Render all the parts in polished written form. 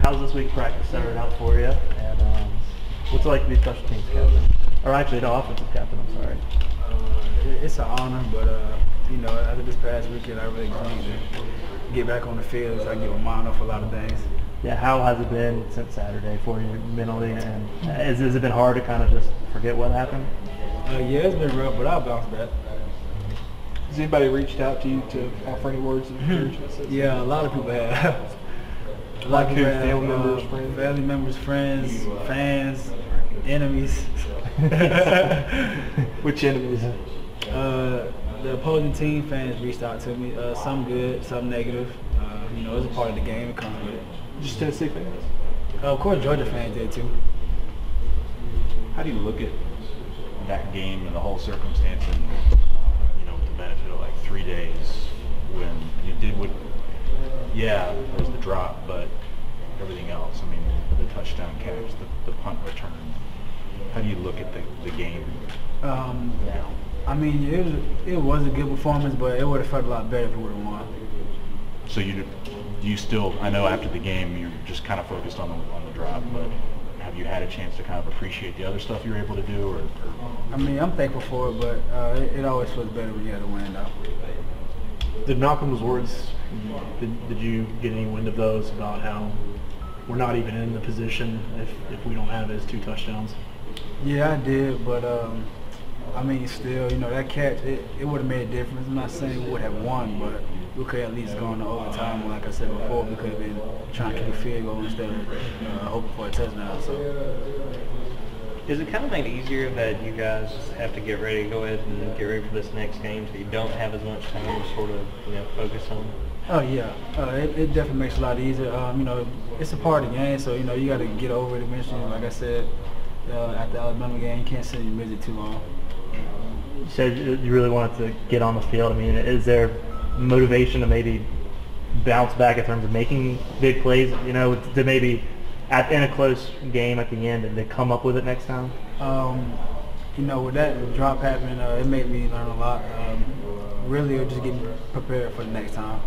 how's this week practice started out for you? And what's it like to be special teams captain? Or actually, no, offensive captain, I'm sorry. It's an honor, but you know, after this past weekend, I really just need to get back on the field so I can get my mind off a lot of things. Yeah, how has it been since Saturday for you mentally? And has it been hard to kind of just forget what happened? Yeah, it's been rough, but I'll bounce back. Has anybody reached out to you to offer any words of encouragement? Yeah, a lot of people have. A lot of people have, family members, friends, fans, enemies. Which enemies? The opposing team fans reached out to me. Some good, some negative. You know, it's a part of the game. It comes with it. Just Tennessee fans? Of course, Georgia fans did too. How do you look at that game and the whole circumstance, and you know, with the benefit of like 3 days, when you did what? Yeah, there's the drop, but everything else. I mean, the touchdown catch, the punt return. How do you look at the game now? I mean, it was a good performance, but it would have felt a lot better if we would have won. So you still, I know after the game you're just kind of focused on the drop, but have you had a chance to kind of appreciate the other stuff you were able to do? Or I mean, I'm thankful for it, but it always feels better when you have to win, though. Did Malcolm's words, did you get any wind of those about how we're not even in the position if we don't have his 2 touchdowns? Yeah, I did, but I mean, still, you know, that catch, it would have made a difference. I'm not saying we would have won, but we could have at least gone to overtime. And like I said before, we could have been trying to kick a field goal instead of hoping for a touchdown. So, does it kind of make it easier that you guys have to get ready, go ahead and get ready for this next game, so you don't have as much time to sort of, you know, focus on? Oh yeah, it definitely makes it a lot easier. You know, it's a part of the game, so you know you got to get over it eventually. Like I said, at the Alabama game, you can't sit in your busy too long. You said you really wanted to get on the field. I mean, is there motivation to maybe bounce back in terms of making big plays? You know, to maybe in a close game at the end and then come up with it next time? You know, with that drop happening, it made me learn a lot. Really, it was just getting prepared for the next time.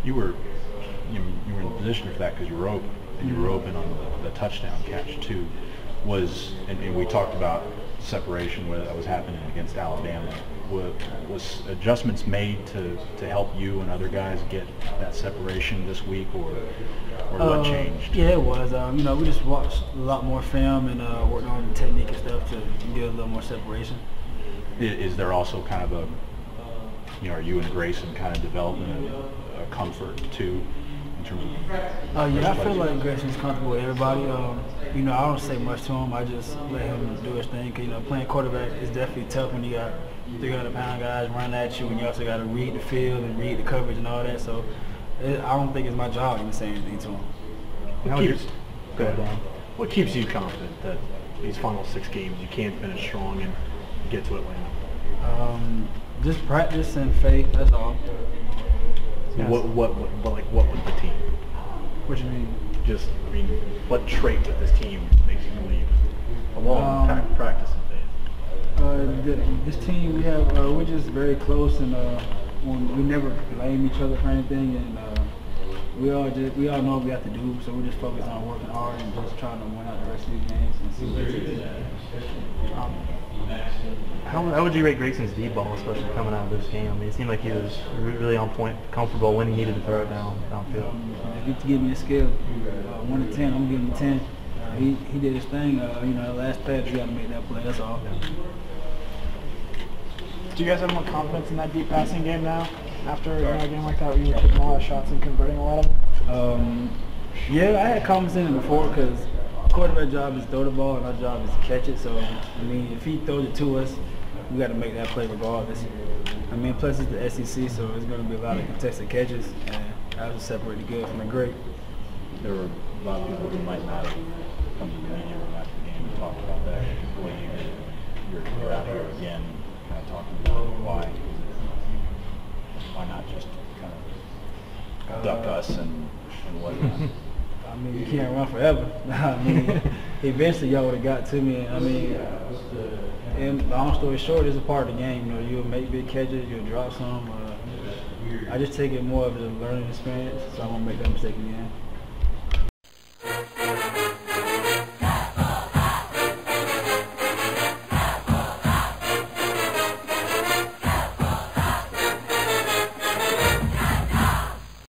You were in a position for that because you were open, and you were open on the touchdown catch too. And we talked about separation that was happening against Alabama. Was adjustments made to help you and other guys get that separation this week, or what changed? Yeah, it was. You know, we just watched a lot more film and worked on the technique and stuff to get a little more separation. Is there also kind of a, you know, are you and Grayson kind of developing a comfort too, in terms of? Yeah, I feel like Grayson's comfortable with everybody. You know, I don't say much to him. I just let him do his thing. 'Cause, you know, playing quarterback is definitely tough when you got 300-pound guys running at you, and you also got to read the field and read the coverage and all that. So I don't think it's my job to even say anything to him. What keeps you confident that these final 6 games you can finish strong and get to Atlanta? Just practice and faith. That's all. Yes. What with the team? What you mean? Just, I mean, what trait with this team makes you believe? Along with practice and faith. This team, we're just very close, and we never blame each other for anything, and we all know what we have to do, so we're just focused on working hard and just trying to win out the rest of these games and see what it is. How would you rate Grayson's deep ball, especially coming out of this game? I mean, it seemed like he was really on point, comfortable when he needed to throw it downfield. If you have to give me a scale, 1 to 10, I'm gonna give him 10. He did his thing. You know, last pass, you got to make that play. That's all. Do you guys have more confidence in that deep passing game now? After a game like that, where you were taking a lot of shots and converting a lot of them? Yeah, I had confidence in it before because quarterback job is throw the ball and our job is to catch it. So, I mean, if he throws it to us, we got to make that play regardless. I mean, plus it's the SEC, so it's going to be a lot of contested catches, and I was separated good from the great. There were a lot of people who might not have come to the media room after the game and talked about that. You're out here again, kind of talking about why not just kind of duck us and whatnot. I mean, you can't run forever. I mean, eventually y'all would have got to me. I mean, and long story short, it's a part of the game. You know, you'll make big catches, you'll drop some. I just take it more of a learning experience, so I won't make that mistake again.